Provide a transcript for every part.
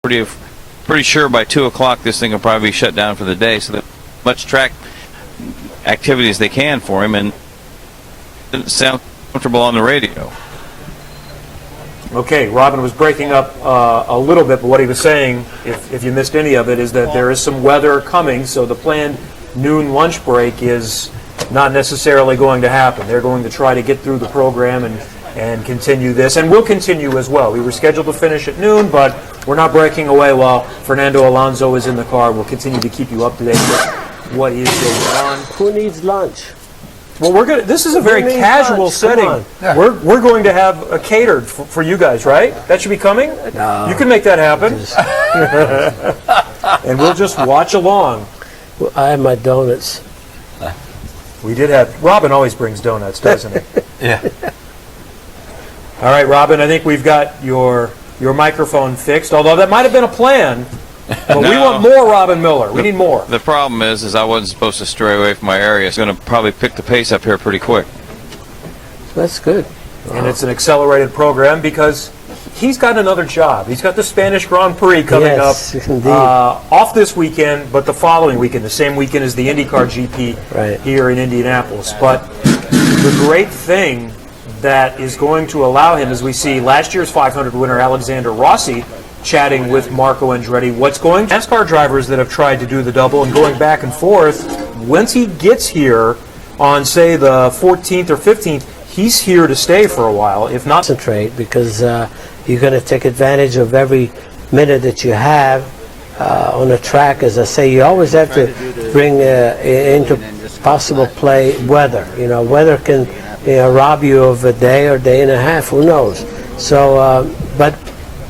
pretty sure by 2 o'clock this thing will probably be shut down for the day. So that much track activity as they can for him, and it didn't sound comfortable on the radio. Okay, Robin was breaking up a little bit, but what he was saying, if you missed any of it, is that there is some weather coming, so the planned noon lunch break is not necessarily going to happen. They're going to try to get through the program and continue this, and we'll continue as well. We were scheduled to finish at noon, but we're not breaking away while Fernando Alonso is in the car. We'll continue to keep you up to date with what is going on. Who needs lunch? Well, we're gonna. This is a very casual setting. Yeah. We're going to have a catered for you guys, right? That should be coming. No. You can make that happen, and we'll just watch along. Well, I have my donuts. We did have. Robin always brings donuts, doesn't he? Yeah. All right, Robin. I think we've got your microphone fixed. Although that might have been a plan. But No. we want more Robin Miller. We need more. The problem is I wasn't supposed to stray away from my area. It's going to probably pick the pace up here pretty quick. That's good. And it's an accelerated program because he's got another job. He's got the Spanish Grand Prix coming Yes, up indeed. off this weekend, but the following weekend, the same weekend as the IndyCar GP Right. here in Indianapolis. But the great thing that is going to allow him, as we see last year's 500 winner Alexander Rossi chatting with Marco Andretti, what's going to NASCAR drivers that have tried to do the double and going back and forth, once he gets here on, say, the 14th or 15th, he's here to stay for a while, if not. Concentrate, because you're going to take advantage of every minute that you have on the track. As I say, you always have to bring into possible play weather. You know, weather can rob you of a day or day and a half, who knows. So, but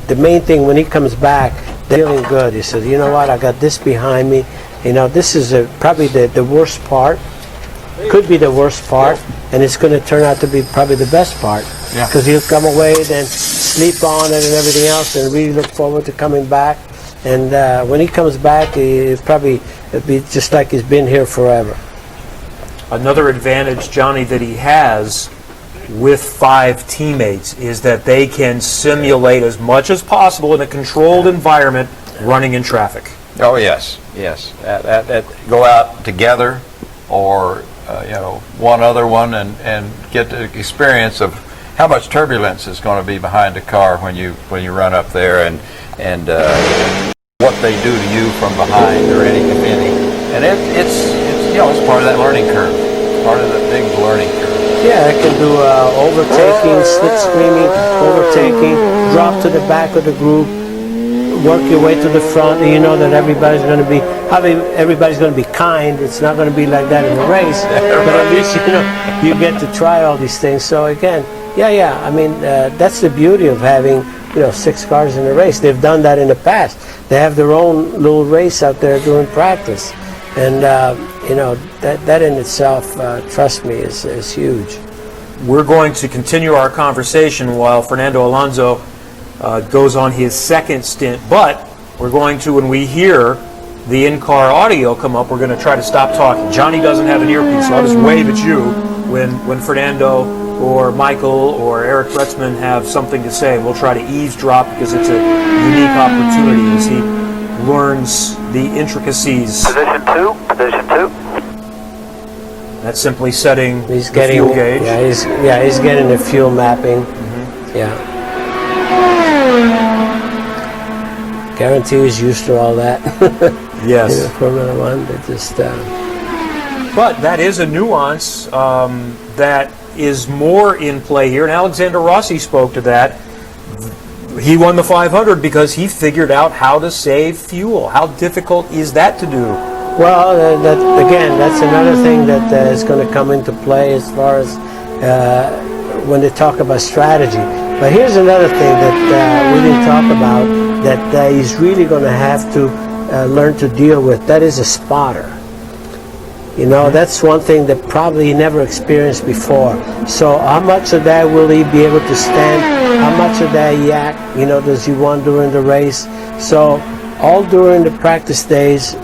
the main thing when he comes back, feeling good. He says, you know what, I got this behind me. You know, this is probably the worst part. Could be the worst part, and it's going to turn out to be probably the best part. Because he'll come away, then sleep on it and everything else, and really look forward to coming back. And when he comes back, it'll be just like he's been here forever. Another advantage, Johnny, that he has with 5 teammates is that they can simulate as much as possible in a controlled environment running in traffic. Oh, yes. Go out together or, one other one and get the experience of how much turbulence is going to be behind the car when you run up there and what they do to you from behind or if any. And it's part of that learning curve. Part of that big learning curve. Yeah, I can do overtaking, slipstreaming, overtaking, drop to the back of the group, work your way to the front, and you know that everybody's going to be kind. It's not going to be like that in the race, but at least you get to try all these things. So again, I mean, that's the beauty of having 6 cars in a race. They've done that in the past. They have their own little race out there during practice. And, that in itself, trust me, is huge. We're going to continue our conversation while Fernando Alonso goes on his second stint, but we're going to, when we hear the in-car audio come up, we're going to try to stop talking. Johnny doesn't have an earpiece, so I'll just wave at you when Fernando or Michael or Eric Retzman have something to say. We'll try to eavesdrop because it's a unique opportunity as he learns the intricacies. Position 2. That's simply setting the getting fuel gauge. He's getting the fuel mapping. Yeah. Guarantee he's used to all that. Yes. Formula One, they just. But that is a nuance that is more in play here, and Alexander Rossi spoke to that. He won the 500 because he figured out how to save fuel. How difficult is that to do? Well, that's another thing that is going to come into play as far as when they talk about strategy. But here's another thing that we didn't talk about that he's really going to have to learn to deal with. That is a spotter. That's one thing that probably he never experienced before. So how much of that will he be able to stand? How much of that yak, does he want during the race? So all during the practice days,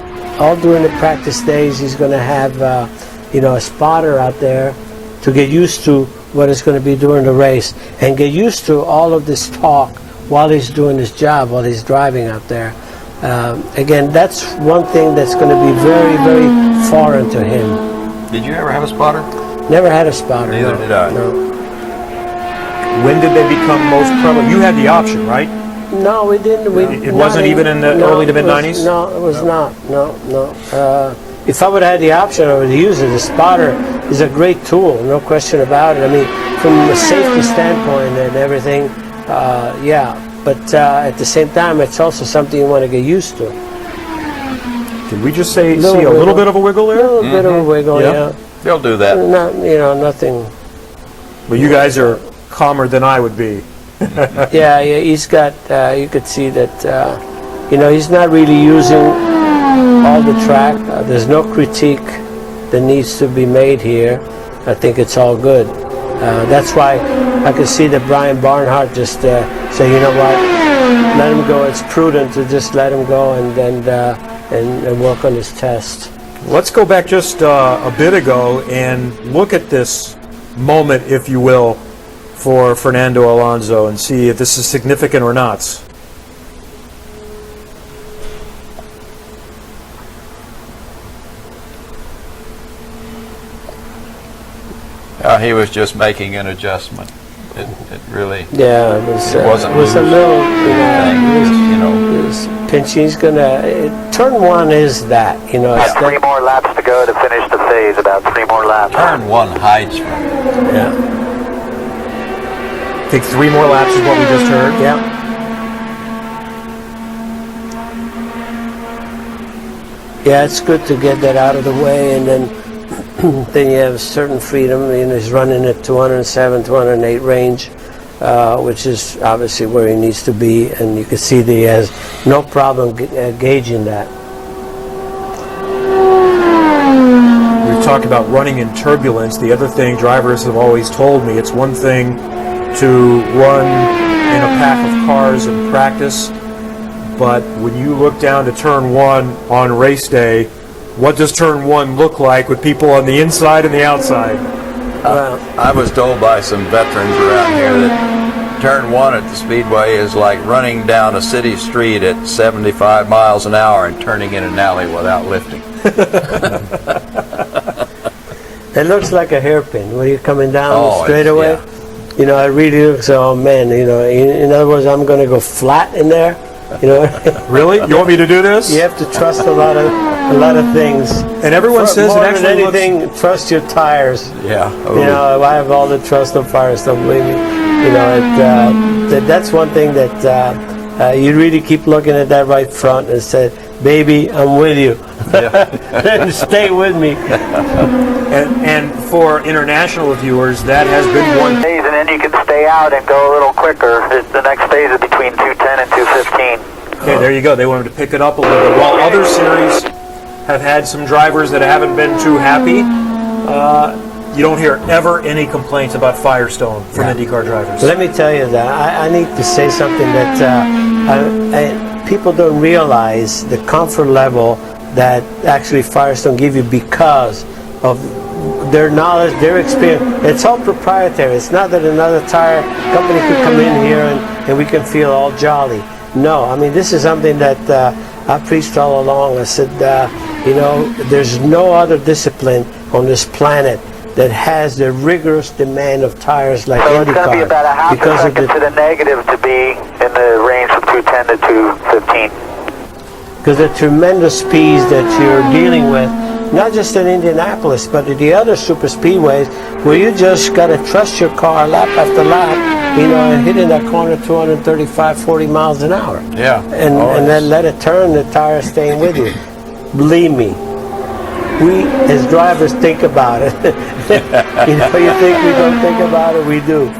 he's going to have, a spotter out there to get used to what it's going to be during the race and get used to all of this talk while he's doing his job, while he's driving out there. Again, that's one thing that's going to be very, very foreign to him. Did you ever have a spotter? Never had a spotter. Neither did I. No. When did they become most prevalent? You had the option, right? No, we didn't. It wasn't even in the early to mid-90s? No, it was not. No. If I would have had the option, I would use it. The spotter is a great tool, no question about it. I mean, from a safety standpoint and everything, yeah. But at the same time, it's also something you want to get used to. Did we just see a little bit of a wiggle there? A little bit of a wiggle, yeah. They'll do that. Not, nothing. Well, you guys are calmer than I would be. Yeah, he's got, you could see that, he's not really using all the track. There's no critique that needs to be made here. I think it's all good. That's why I could see that Brian Barnhart just say, you know what, let him go. It's prudent to just let him go and work on his test. Let's go back just a bit ago and look at this moment, if you will, for Fernando Alonso and see if this is significant or not. He was just making an adjustment. It really. Yeah, it was a little, it was pinching. He's turn one is that, Got 3 more laps to go to finish the phase, about 3 more laps. Turn one hides from it. Yeah. I think 3 more laps is what we just heard. Yeah. Yeah, it's good to get that out of the way, and then you have certain freedom. He's running at 207, 208 range, which is obviously where he needs to be, and you can see that he has no problem gauging that. We've talked about running in turbulence. The other thing drivers have always told me, it's one thing to run in a pack of cars in practice, but when you look down to turn one on race day, what does turn one look like with people on the inside and the outside? I was told by some veterans around here that turn one at the Speedway is like running down a city street at 75 miles an hour and turning in an alley without lifting. It looks like a hairpin when you're coming down the straightaway. Yeah. It really looks, oh man, in other words, I'm going to go flat in there. Really? You want me to do this? You have to trust a lot of things. And everyone says it more actually than anything, trust your tires. Yeah. I have all the trust on Firestone, believe me. That's one thing that you really keep looking at that right front and say, baby, I'm with you. Yeah. Stay with me. And for international viewers, that has been one. Phase, and then you can stay out and go a little quicker. The next phase is between 210 and 215. Okay, there you go. They wanted to pick it up a little bit. While other series have had some drivers that haven't been too happy, you don't hear ever any complaints about Firestone from IndyCar drivers. Let me tell you that I need to say something that people don't realize the comfort level that actually Firestone give you because of their knowledge, their experience. It's all proprietary. It's not that another tire company could come in here and we can feel all jolly. No, I mean, this is something that I preached all along. I said, there's no other discipline on this planet that has the rigorous demand of tires like So IndyCar. it's going to be about a half a second to the negative to be in the range from 210 to 215. Because the tremendous speeds that you're dealing with, not just in Indianapolis, but in the other super speedways, where you just got to trust your car lap after lap, and hitting that corner 235, 40 miles an hour. Yeah. And then let it turn, the tire staying with you. Believe me, we as drivers think about it. You think we don't think about it, we do.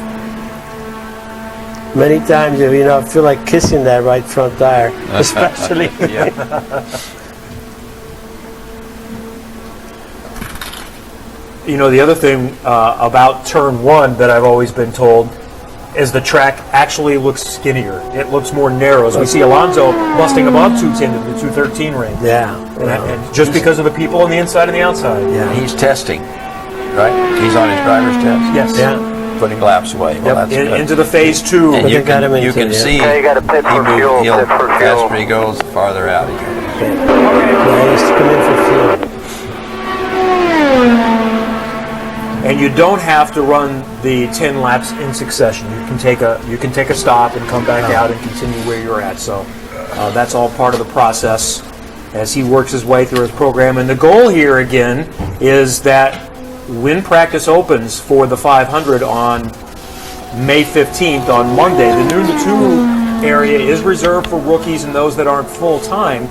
Many times, I feel like kissing that right front tire, especially. The other thing about turn one that I've always been told is the track actually looks skinnier. It looks more narrow. As we see Alonso busting above 210 to the 213 range. Yeah. And just because of the people on the inside and the outside. Yeah. He's testing, right? He's on his driver's test. Yes. Yeah. putting laps away. Well, Yep, that's good. into the phase 2. And But you they got him can, you into can it, yeah. see Yeah, you gotta pit for fuel, he'll pit for fuel. faster he goes, the farther out he goes. Yeah, he has to come in for fuel. And you don't have to run the 10 laps in succession. You can take a stop and come back out and continue where you're at. So that's all part of the process as he works his way through his program. And the goal here again is that when practice opens for the 500 on May 15th on Monday, the noon to 2 area is reserved for rookies and those that aren't full time.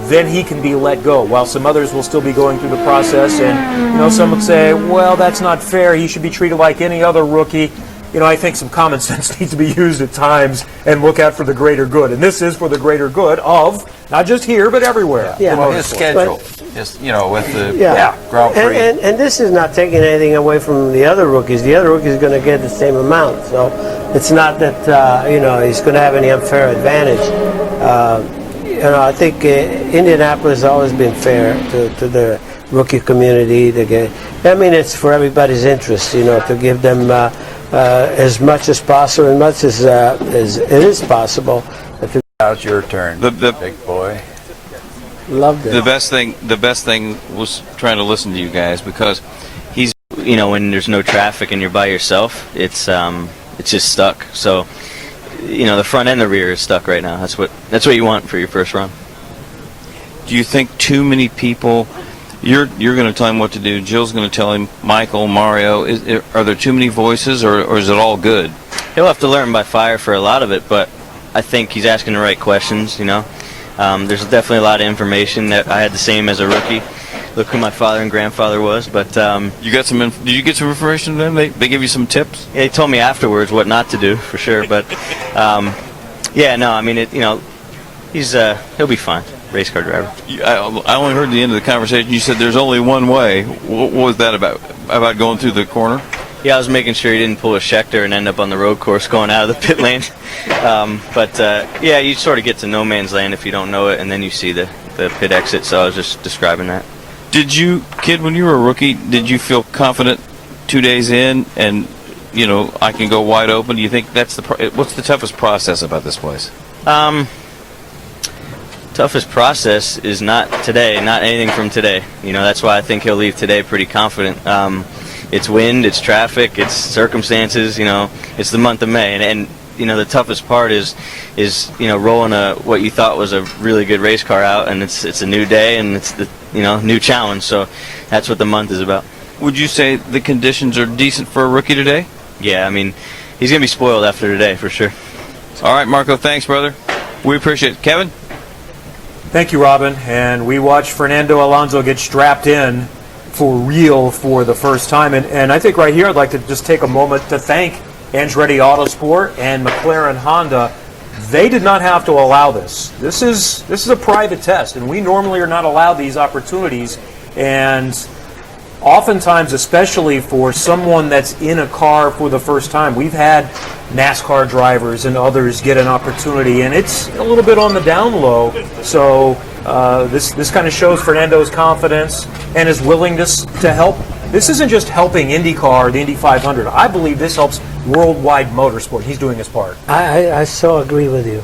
Then he can be let go, while some others will still be going through the process. And some would say, well, that's not fair. He should be treated like any other rookie. I think some common sense needs to be used at times and look out for the greater good. And this is for the greater good of not just here but everywhere. Yeah. Well, his schedule is, with the Yeah. Grand Prix. And this is not taking anything away from the other rookies. The other rookies are going to get the same amount. So it's not that, he's going to have any unfair advantage. I think Indianapolis has always been fair to the rookie community. It's for everybody's interest, to give them as much as possible, as much as it is possible. Now's your turn, The big boy. Love it. the best thing was trying to listen to you guys, because he's when there's no traffic and you're by yourself, it's just stuck. So the front and the rear is stuck right now. That's what you want for your first run. Do you think too many people? You're going to tell him what to do. Jill's going to tell him. Michael, Mario. Are there too many voices, or is it all good? He'll have to learn by fire for a lot of it, but I think he's asking the right questions. There's definitely a lot of information that I had the same as a rookie. Look who my father and grandfather was, but You got some? Did you get some information from them? They give you some tips? yeah, he told me afterwards what not to do for sure. But he'll be fine. Race car driver. I only heard the end of the conversation. You said there's only one way. What was that about? About going through the corner? Yeah, I was making sure he didn't pull a Schechter and end up on the road course going out of the pit lane. You sort of get to no man's land if you don't know it, and then you see the pit exit. So I was just describing that. Did you, kid, when you were a rookie, did you feel confident 2 days in, and I can go wide open? Do you think that's what's the toughest process about this place? Toughest process is not today, not anything from today. That's why I think he'll leave today pretty confident. It's wind, it's traffic, it's circumstances. It's the month of May, and the toughest part is rolling what you thought was a really good race car out, and it's a new day and it's the new challenge. So that's what the month is about. Would you say the conditions are decent for a rookie today? Yeah, he's gonna be spoiled after today for sure. All right, Marco, thanks, brother. We appreciate it. Kevin? Thank you, Robin. And we watched Fernando Alonso get strapped in for real for the first time. And I think right here I'd like to just take a moment to thank Andretti Autosport and McLaren Honda. They did not have to allow this. This is a private test, and we normally are not allowed these opportunities. And oftentimes, especially for someone that's in a car for the first time, we've had NASCAR drivers and others get an opportunity, and it's a little bit on the down low. So this kind of shows Fernando's confidence and his willingness to help. This isn't just helping IndyCar, the Indy 500. I believe this helps worldwide motorsport. He's doing his part. I so agree with you.